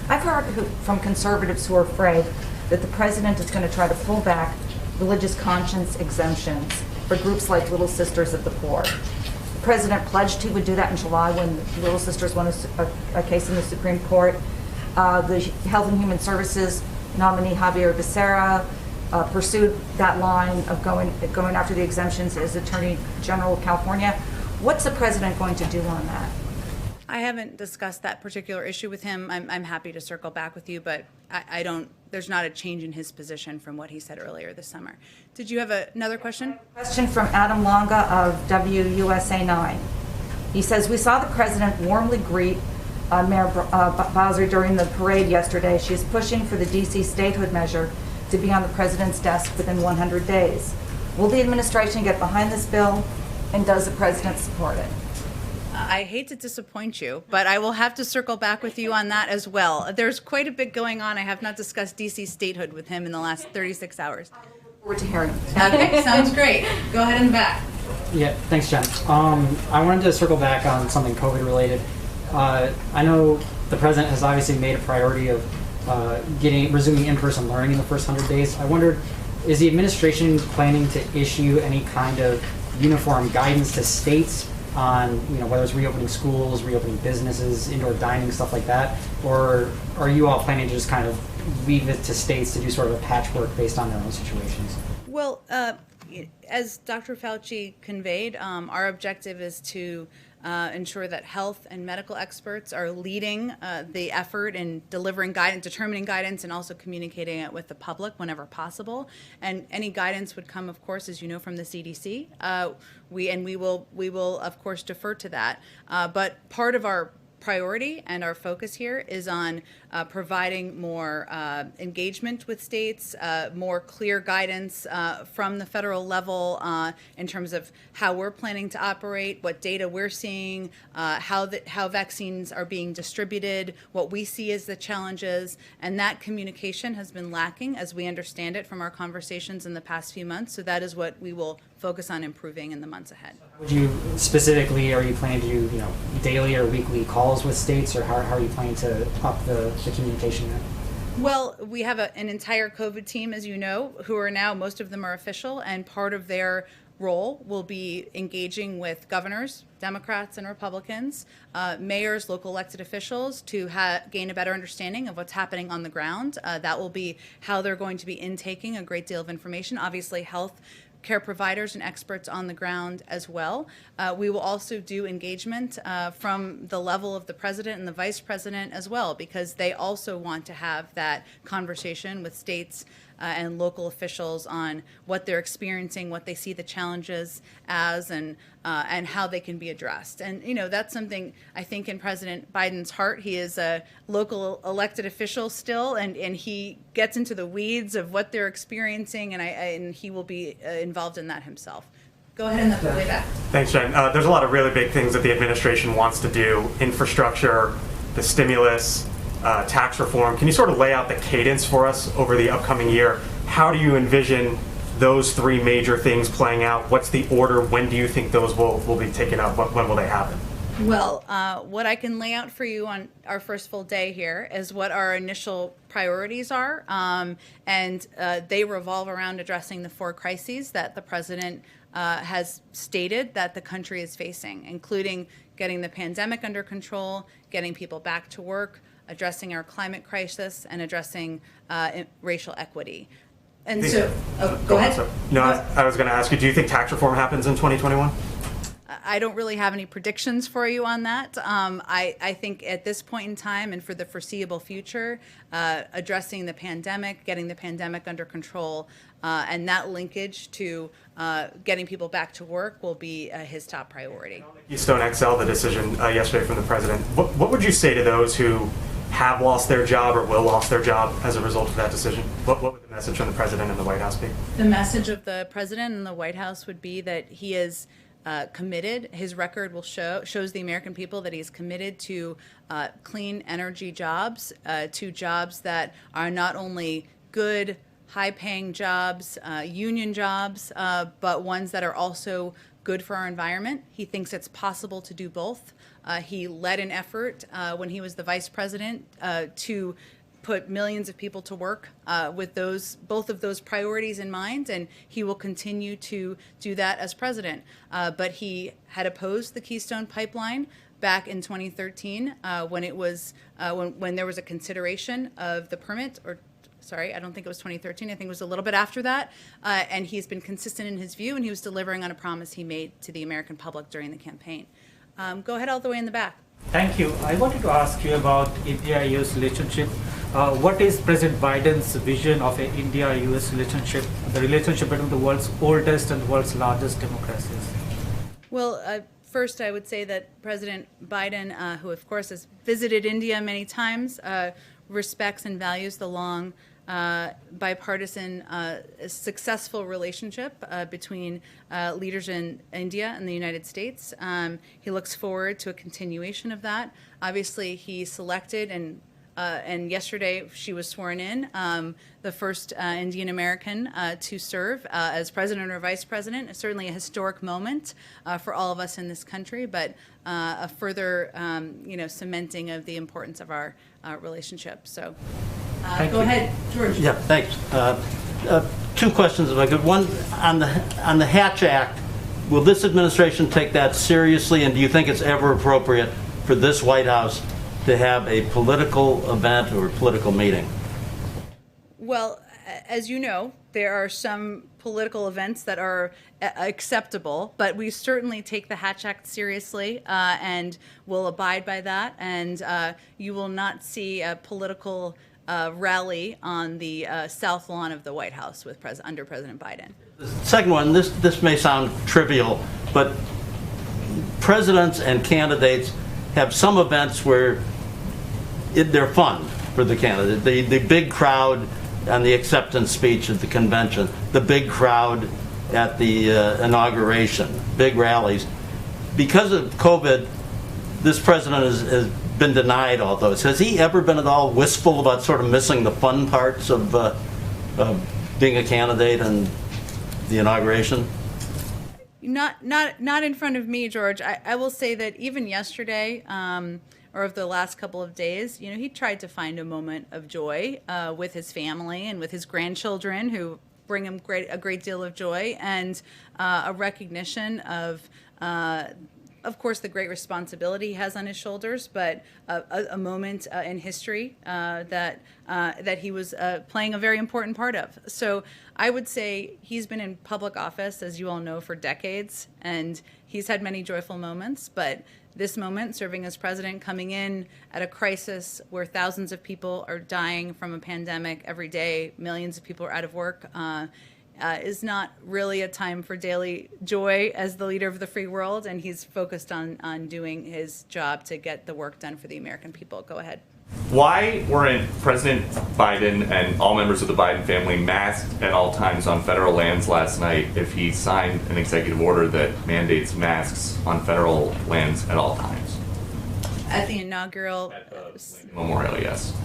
I've heard from conservatives who are afraid that the president is going to try to pull back religious conscience exemptions for groups like Little Sisters of the Poor. The president pledged he would do that in July when Little Sisters won a case in the Supreme Court. The Health and Human Services nominee Javier Becerra pursued that line of going after the exemptions as Attorney General of California. What's the president going to do on that? I haven't discussed that particular issue with him. I'm happy to circle back with you, but I don't. There's not a change in his position from what he said earlier this summer. Did you have another question? Question from Adam Longa of WUSA 9. He says, we saw the president warmly greet Mayor Bowser during the parade yesterday. She's pushing for the D.C. statehood measure to be on the president's desk within 100 days. Will the administration get behind this bill, and does the president support it? I hate to disappoint you, but I will have to circle back with you on that as well. There's quite a bit going on. I have not discussed D.C. statehood with him in the last 36 hours. I look forward to hearing. Okay, sounds great. Go ahead and back. Yeah, thanks, Jen. I wanted to circle back on something COVID related. I know the president has obviously made a priority of resuming in-person learning in the first 100 days. I wondered, is the administration planning to issue any kind of uniform guidance to states on, whether it's reopening schools, reopening businesses, indoor dining, stuff like that? Or are you all planning to just kind of leave it to states to do sort of a patchwork based on their own situations? Well, as Dr. Fauci conveyed, our objective is to ensure that health and medical experts are leading the effort in delivering guidance, determining guidance, and also communicating it with the public whenever possible. And any guidance would come, of course, as you know, from the CDC. We will, of course, defer to that. But part of our priority and our focus here is on providing more engagement with states, more clear guidance from the federal level in terms of how we're planning to operate, what data we're seeing, how vaccines are being distributed, what we see as the challenges, and that communication has been lacking as we understand it from our conversations in the past few months. So that is what we will focus on improving in the months ahead. Would you specifically, are you planning to do daily or weekly calls with states, or how are you planning to up the communication there? Well, we have an entire COVID team, as you know, who are now, most of them are official, and part of their role will be engaging with governors, Democrats and Republicans, mayors, local elected officials to gain a better understanding of what's happening on the ground. That will be how they're going to be intaking a great deal of information. Obviously, health care providers and experts on the ground as well. We will also do engagement from the level of the president and the vice president as well, because they also want to have that conversation with states and local officials on what they're experiencing, what they see the challenges as, and how they can be addressed. And that's something I think in President Biden's heart. He is a local elected official still, and he gets into the weeds of what they're experiencing, and he will be involved in that himself. Go ahead and the way back. Thanks, Jen. There's a lot of really big things that the administration wants to do: infrastructure, the stimulus, tax reform. Can you sort of lay out the cadence for us over the upcoming year? How do you envision those three major things playing out? What's the order? When do you think those will be taken up? When will they happen? Well, what I can lay out for you on our first full day here is what our initial priorities are, and they revolve around addressing the 4 crises that the president has stated that the country is facing, including getting the pandemic under control, getting people back to work, addressing our climate crisis, and addressing racial equity. And so, go ahead. No, I was going to ask you, do you think tax reform happens in 2021? I don't really have any predictions for you on that. I think at this point in time and for the foreseeable future, addressing the pandemic, getting the pandemic under control, and that linkage to getting people back to work will be his top priority. Keystone XL, the decision yesterday from the president. What would you say to those who have lost their job or will lose their job as a result of that decision? What would the message from the president and the White House be? The message of the president and the White House would be that he is committed. His record will shows the American people that he is committed to clean energy jobs, to jobs that are not only good, high-paying jobs, union jobs, but ones that are also good for our environment. He thinks it's possible to do both. He led an effort when he was the vice president to put millions of people to work with both of those priorities in mind, and he will continue to do that as president. But he had opposed the Keystone Pipeline back in 2013 when it was when there was a consideration of the permit, or sorry, I don't think it was 2013. I think it was a little bit after that. And he's been consistent in his view, and he was delivering on a promise he made to the American public during the campaign. Go ahead all the way in the back. Thank you. I wanted to ask you about India-US relationship. What is President Biden's vision of an India-US relationship, the relationship between the world's oldest and the world's largest democracies? Well, first I would say that President Biden, who of course has visited India many times, respects and values the long bipartisan, successful relationship between leaders in India and the United States. He looks forward to a continuation of that. Obviously, he selected and yesterday she was sworn in, the first Indian American to serve as president or vice president. It's certainly a historic moment for all of us in this country, but a further, cementing of the importance of our relationship. So, go ahead, George. Yeah, thanks. 2 questions, if I could. One on the Hatch Act. Will this administration take that seriously, and do you think it's ever appropriate for this White House to have a political event or a political meeting? Well, as you know, there are some political events that are acceptable, but we certainly take the Hatch Act seriously and will abide by that. And you will not see a political rally on the south lawn of the White House with under President Biden. The second one, this may sound trivial, but presidents and candidates have some events where they're fun for the candidate. The big crowd on the acceptance speech at the convention, the big crowd at the inauguration, big rallies. Because of COVID, this president has been denied all those. Has he ever been at all wistful about sort of missing the fun parts of being a candidate and the inauguration? Not in front of me, George. I will say that even yesterday, or of the last couple of days, he tried to find a moment of joy with his family and with his grandchildren, who bring him a great deal of joy, and a recognition of of course, the great responsibility he has on his shoulders, but a moment in history that he was playing a very important part of. So I would say he's been in public office, as you all know, for decades, and he's had many joyful moments, but this moment, serving as president, coming in at a crisis where thousands of people are dying from a pandemic every day, millions of people are out of work, is not really a time for daily joy as the leader of the free world, and he's focused on doing his job to get the work done for the American people. Go ahead. Why weren't President Biden and all members of the Biden family masked at all times on federal lands last night if he signed an executive order that mandates masks on federal lands at all times? At the inaugural Memorial, yes.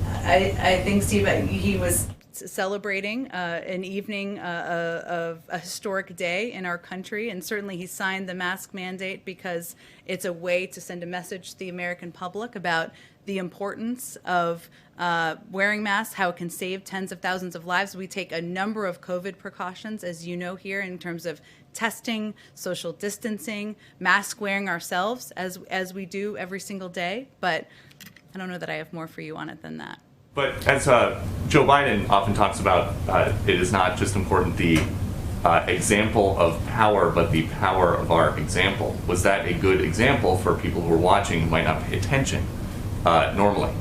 I think, Steve, he was celebrating an evening of a historic day in our country, and certainly he signed the mask mandate because it's a way to send a message to the American public about the importance of wearing masks, how it can save tens of thousands of lives. We take a number of COVID precautions, as you know, here in terms of testing, social distancing, mask wearing ourselves, as we do every single day. But I don't know that I have more for you on it than that. But as Joe Biden often talks about, it is not just important the example of power, but the power of our example. Was that a good example for people who are watching who might not pay attention normally?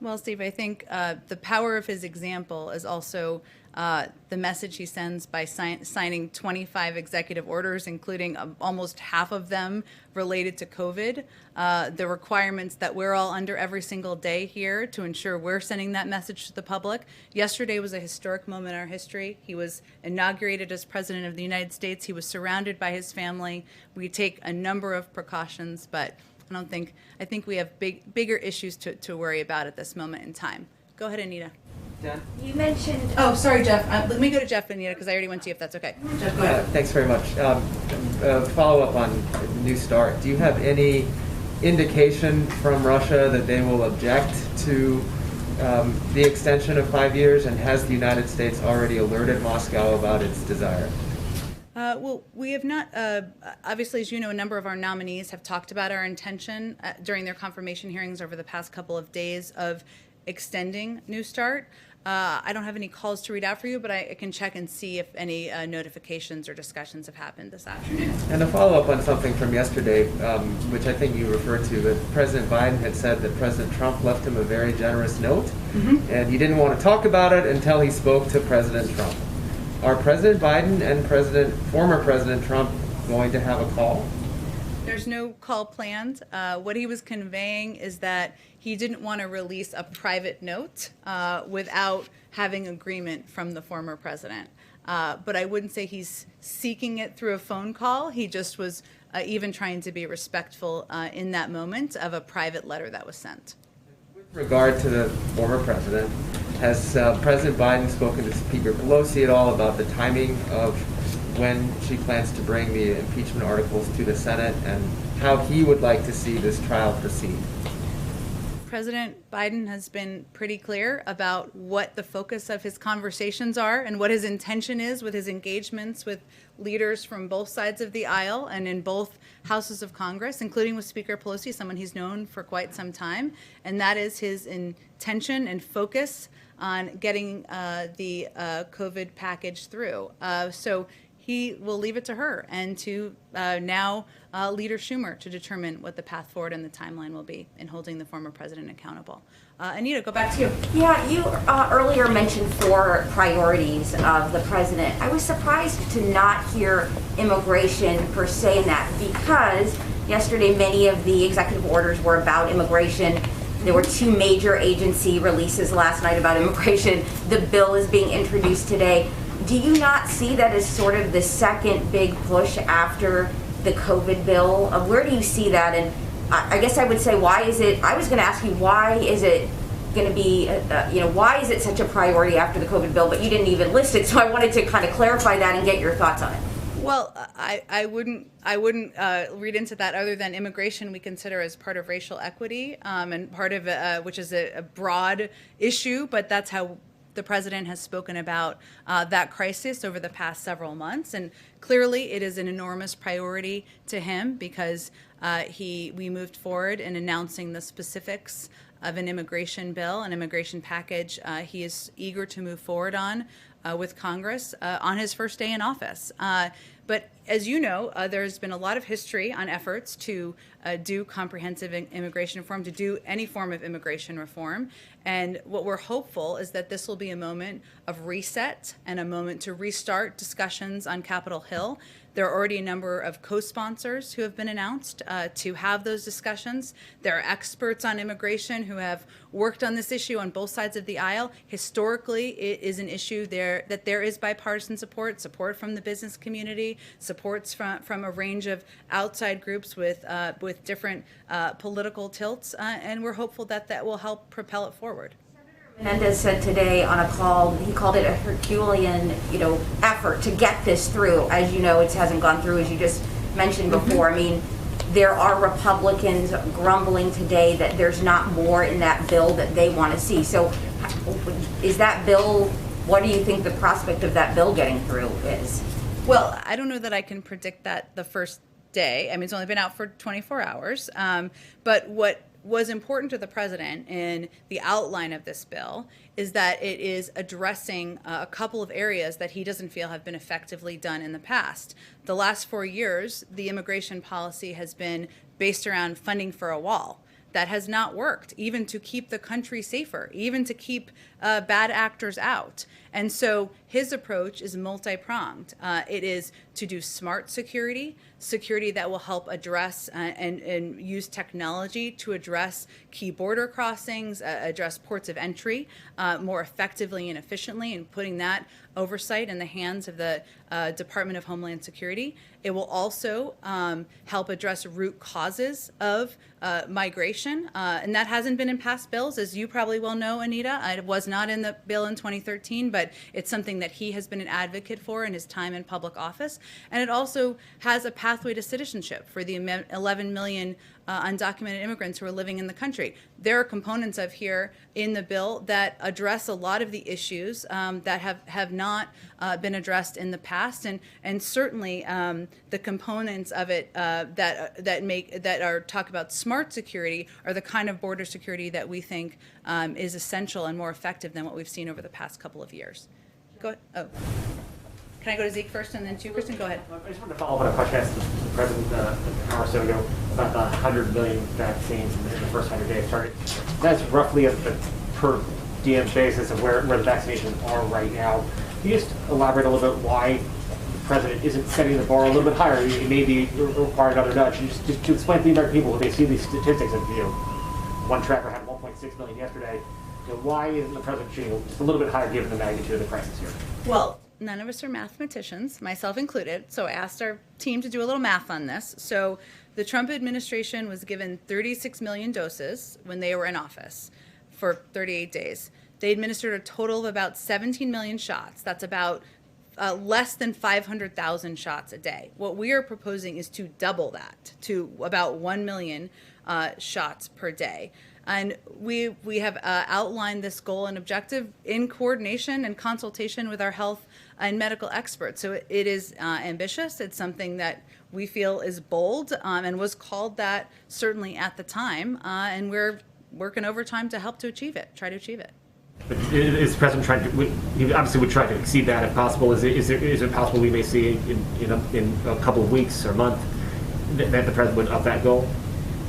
Well, Steve, I think the power of his example is also the message he sends by signing 25 executive orders, including almost half of them related to COVID, the requirements that we're all under every single day here to ensure we're sending that message to the public. Yesterday was a historic moment in our history. He was inaugurated as President of the United States. He was surrounded by his family. We take a number of precautions, but I think we have bigger issues to worry about at this moment in time. Go ahead, Anita. Jen? You mentioned. Oh, sorry, Jeff. Let me go to Jeff, Anita, because I already went to you, if that's okay. Jeff, go ahead. Thanks very much. Follow up on New START. Do you have any indication from Russia that they will object to the extension of 5 years, and has the United States already alerted Moscow about its desire? Well, we have not, obviously, as you know, a number of our nominees have talked about our intention during their confirmation hearings over the past couple of days of extending New START. I don't have any calls to read out for you, but I can check and see if any notifications or discussions have happened this afternoon. And a follow-up on something from yesterday, which I think you referred to, that President Biden had said that President Trump left him a very generous note, and he didn't want to talk about it until he spoke to President Trump. Are President Biden and former President Trump going to have a call? There's no call planned. What he was conveying is that he didn't want to release a private note without having agreement from the former president. But I wouldn't say he's seeking it through a phone call. He just was even trying to be respectful in that moment of a private letter that was sent. With regard to the former president, has President Biden spoken to Speaker Pelosi at all about the timing of when she plans to bring the impeachment articles to the Senate, and how he would like to see this trial proceed? President Biden has been pretty clear about what the focus of his conversations are and what his intention is with his engagements with leaders from both sides of the aisle and in both houses of Congress, including with Speaker Pelosi, someone he's known for quite some time. And that is his intention and focus on getting the COVID package through. So he will leave it to her and to now Leader Schumer to determine what the path forward and the timeline will be in holding the former president accountable. Anita, go back to you. Yeah, you earlier mentioned 4 priorities of the president. I was surprised to not hear immigration per se in that, because yesterday many of the executive orders were about immigration. There were 2 major agency releases last night about immigration. The bill is being introduced today. Do you not see that as sort of the second big push after the COVID bill? Where do you see that? And I guess I would say, why is it, I was going to ask you, why is it going to be, why is it such a priority after the COVID bill, but you didn't even list it, so I wanted to kind of clarify that and get your thoughts on it. Well, I wouldn't read into that other than immigration we consider as part of racial equity and part of which is a broad issue, but that's how the president has spoken about that crisis over the past several months, and clearly it is an enormous priority to him because we moved forward in announcing the specifics of an immigration bill, an immigration package he is eager to move forward on with Congress on his first day in office. But as you know, there's been a lot of history on efforts to do comprehensive immigration reform, to do any form of immigration reform. And what we're hopeful is that this will be a moment of reset and a moment to restart discussions on Capitol Hill. There are already a number of co-sponsors who have been announced to have those discussions. There are experts on immigration who have worked on this issue on both sides of the aisle. Historically, it is an issue that there is bipartisan support from the business community, supports from a range of outside groups with different political tilts, and we're hopeful that that will help propel it forward. Menendez said today on a call, he called it a Herculean, effort to get this through. As you know, it hasn't gone through, as you just mentioned before. I mean, there are Republicans grumbling today that there's not more in that bill that they want to see. So is that bill, what do you think the prospect of that bill getting through is? Well, I don't know that I can predict that the first day. I mean, it's only been out for 24 hours. But what was important to the president in the outline of this bill is that it is addressing a couple of areas that he doesn't feel have been effectively done in the past. The last 4 years, the immigration policy has been based around funding for a wall. That has not worked, even to keep the country safer, even to keep bad actors out. And so his approach is multi-pronged. It is to do smart security that will help address and use technology to address key border crossings, address ports of entry more effectively and efficiently, and putting that oversight in the hands of the Department of Homeland Security. It will also help address root causes of migration, and that hasn't been in past bills, as you probably well know, Anita. It was not in the bill in 2013, but it's something that he has been an advocate for in his time in public office. And it also has a pathway to citizenship for the 11 million undocumented immigrants who are living in the country. There are components of here in the bill that address a lot of the issues that have not been addressed in the past, and certainly the components of it that are talk about smart security are the kind of border security that we think is essential and more effective than what we've seen over the past couple of years. Go ahead. Oh. Can I go to Zeke first and then to you, Kristen? Go ahead. I just wanted to follow up on a question I asked the President an hour or so ago about the 100 million vaccines in the first 100 days target. That's roughly a per diem basis of where the vaccinations are right now. Can you just elaborate a little bit why the President isn't setting the bar a little bit higher? It may be require another nudge. Just to explain to the American people, when they see these statistics of one tracker had 1.6 million yesterday, why isn't the President shooting just a little bit higher given the magnitude of the crisis here? Well, none of us are mathematicians, myself included, so I asked our team to do a little math on this. So the Trump administration was given 36 million doses when they were in office for 38 days. They administered a total of about 17 million shots. That's about less than 500,000 shots a day. What we are proposing is to double that to about 1 million shots per day. And we have outlined this goal and objective in coordination and consultation with our health and medical experts. So it is ambitious. It's something that we feel is bold and was called that certainly at the time. And we're working overtime to help to achieve it, try to achieve it. But is the President trying to, he obviously would try to exceed that if possible. Is it possible we may see in a couple of weeks or month that the President would up that goal?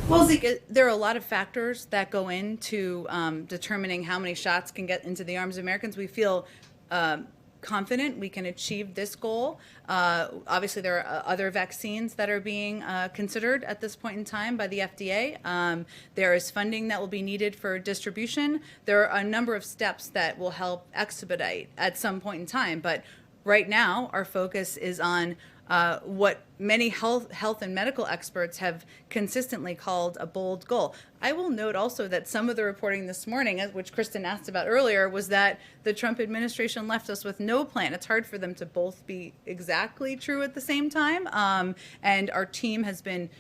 Well, Zeke, there are a lot of factors that go into determining how many shots can get into the arms of Americans. We feel confident we can achieve this goal. Obviously, there are other vaccines that are being considered at this point in time by the FDA. There is funding that will be needed for distribution. There are a number of steps that will help expedite at some point in time. But right now, our focus is on what many health and medical experts have consistently called a bold goal. I will note also that some of the reporting this morning, which Kristen asked about earlier, was that the Trump administration left us with no plan. It's hard for them to both be exactly true at the same time. And our team has been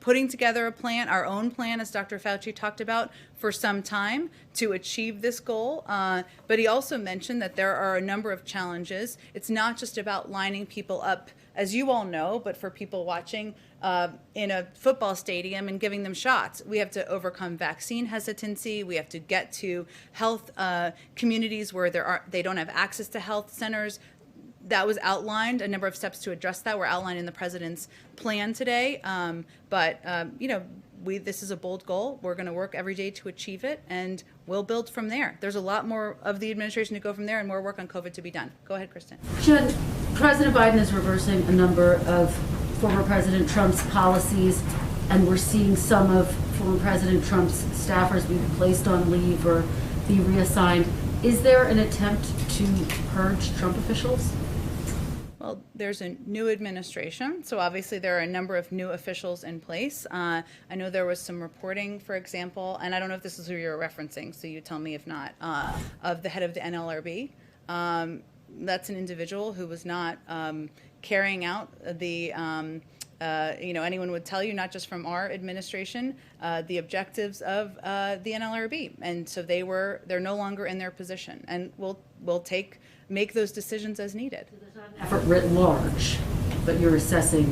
putting together a plan, our own plan, as Dr. Fauci talked about, for some time to achieve this goal. But he also mentioned that there are a number of challenges. It's not just about lining people up, as you all know, but for people watching in a football stadium and giving them shots. We have to overcome vaccine hesitancy. We have to get to health communities where they don't have access to health centers. That was outlined. A number of steps to address that were outlined in the president's plan today. This is a bold goal. We're going to work every day to achieve it, and we'll build from there. There's a lot more of the administration to go from there, and more work on COVID to be done. Go ahead, Kristen. Jen, President Biden is reversing a number of former President Trump's policies, and we're seeing some of former President Trump's staffers be placed on leave or be reassigned. Is there an attempt to purge Trump officials? Well, there's a new administration, so obviously there are a number of new officials in place. I know there was some reporting, for example, and I don't know if this is who you're referencing, so you tell me if not, of the head of the NLRB. That's an individual who was not carrying out the, anyone would tell you, not just from our administration, the objectives of the NLRB. And so they're no longer in their position, and we'll make those decisions as needed. Effort writ large, but you're reassessing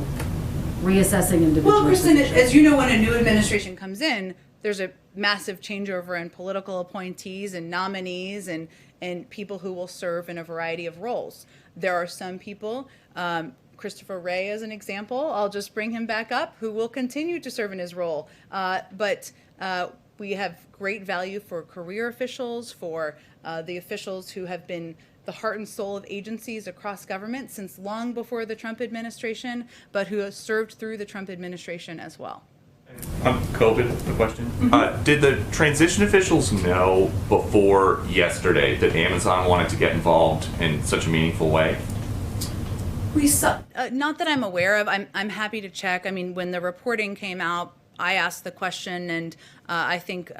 individuals. Well, Kristen, as you know, when a new administration comes in, there's a massive changeover in political appointees and nominees and people who will serve in a variety of roles. There are some people, Christopher Wray as an example, I'll just bring him back up, who will continue to serve in his role. But we have great value for career officials, for the officials who have been the heart and soul of agencies across government since long before the Trump administration, but who have served through the Trump administration as well. On COVID, the question. Did the transition officials know before yesterday that Amazon wanted to get involved in such a meaningful way? We saw, not that I'm aware of. I'm happy to check. I mean, when the reporting came out, I asked the question, and I think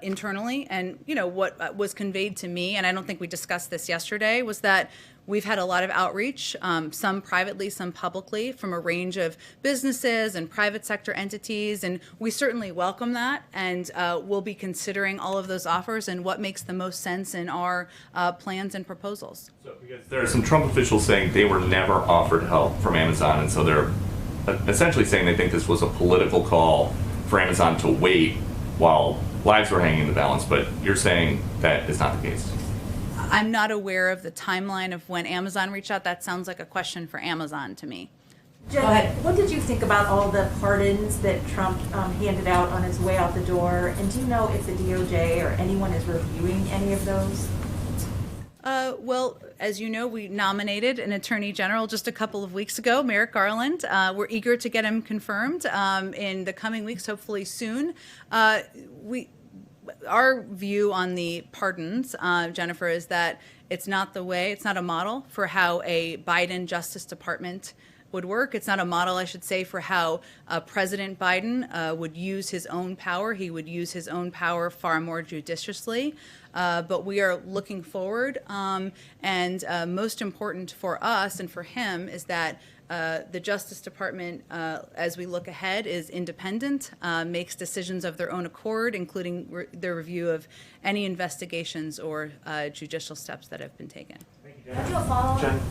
internally, and what was conveyed to me, and I don't think we discussed this yesterday, was that we've had a lot of outreach, some privately, some publicly, from a range of businesses and private sector entities, and we certainly welcome that, and we'll be considering all of those offers and what makes the most sense in our plans and proposals. So, because there are some Trump officials saying they were never offered help from Amazon, and so they're essentially saying they think this was a political call for Amazon to wait while lives were hanging in the balance, but you're saying that is not the case. I'm not aware of the timeline of when Amazon reached out. That sounds like a question for Amazon to me. Jen, what did you think about all the pardons that Trump handed out on his way out the door? And do you know if the DOJ or anyone is reviewing any of those? Well, as you know, we nominated an attorney general just a couple of weeks ago, Merrick Garland. We're eager to get him confirmed in the coming weeks, hopefully soon. Our view on the pardons, Jennifer, is that it's not a model for how a Biden Justice Department would work. It's not a model, I should say, for how President Biden would use his own power. He would use his own power far more judiciously. But we are looking forward. And most important for us and for him is that the Justice Department, as we look ahead, is independent, makes decisions of their own accord, including their review of any investigations or judicial steps that have been taken. Can I do a follow-up?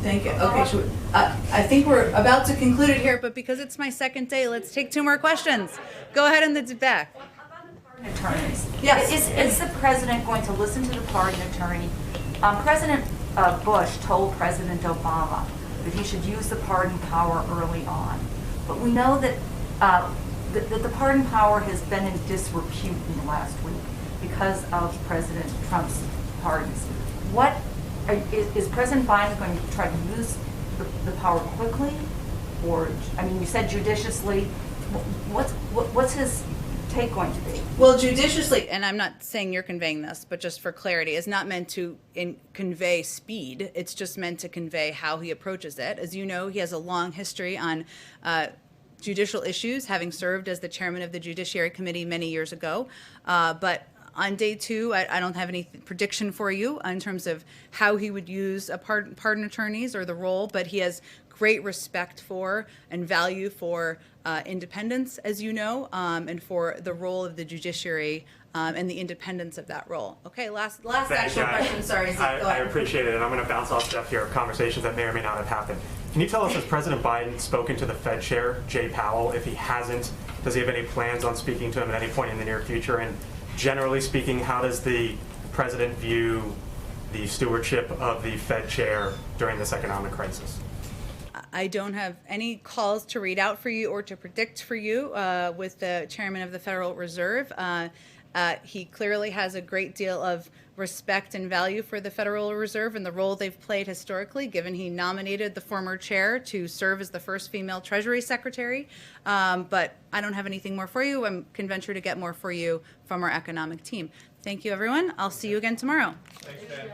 Thank you. Okay, I think we're about to conclude it here, but because it's my second day, let's take two more questions. Go ahead in the back. Attorneys. Yes. Is the president going to listen to the pardon attorney? President Bush told President Obama that he should use the pardon power early on. But we know that, that the pardon power has been in disrepute in the last week because of President Trump's pardons. Is President Biden going to try to use the power quickly? Or, I mean, you said judiciously. What's his take going to be? Well, judiciously, and I'm not saying you're conveying this, but just for clarity, is not meant to convey speed. It's just meant to convey how he approaches it. As you know, he has a long history on judicial issues, having served as the chairman of the Judiciary Committee many years ago. But on day two, I don't have any prediction for you in terms of how he would use pardon attorneys or the role, but he has great respect for and value for independence, as you know, and for the role of the judiciary and the independence of that role. Okay, last actual question. Sorry, Zeke, go I ahead. appreciate it, and I'm going to bounce off Jeff here of conversations that may or may not have happened. Can you tell us, has President Biden spoken to the Fed Chair, Jay Powell? If he hasn't, does he have any plans on speaking to him at any point in the near future? And generally speaking, how does the President view the stewardship of the Fed Chair during this economic crisis? I don't have any calls to read out for you or to predict for you with the chairman of the Federal Reserve. He clearly has a great deal of respect and value for the Federal Reserve and the role they've played historically, given he nominated the former chair to serve as the first female Treasury Secretary. But I don't have anything more for you. I can venture to get more for you from our economic team. Thank you, everyone. I'll see you again tomorrow. Thanks, Ben.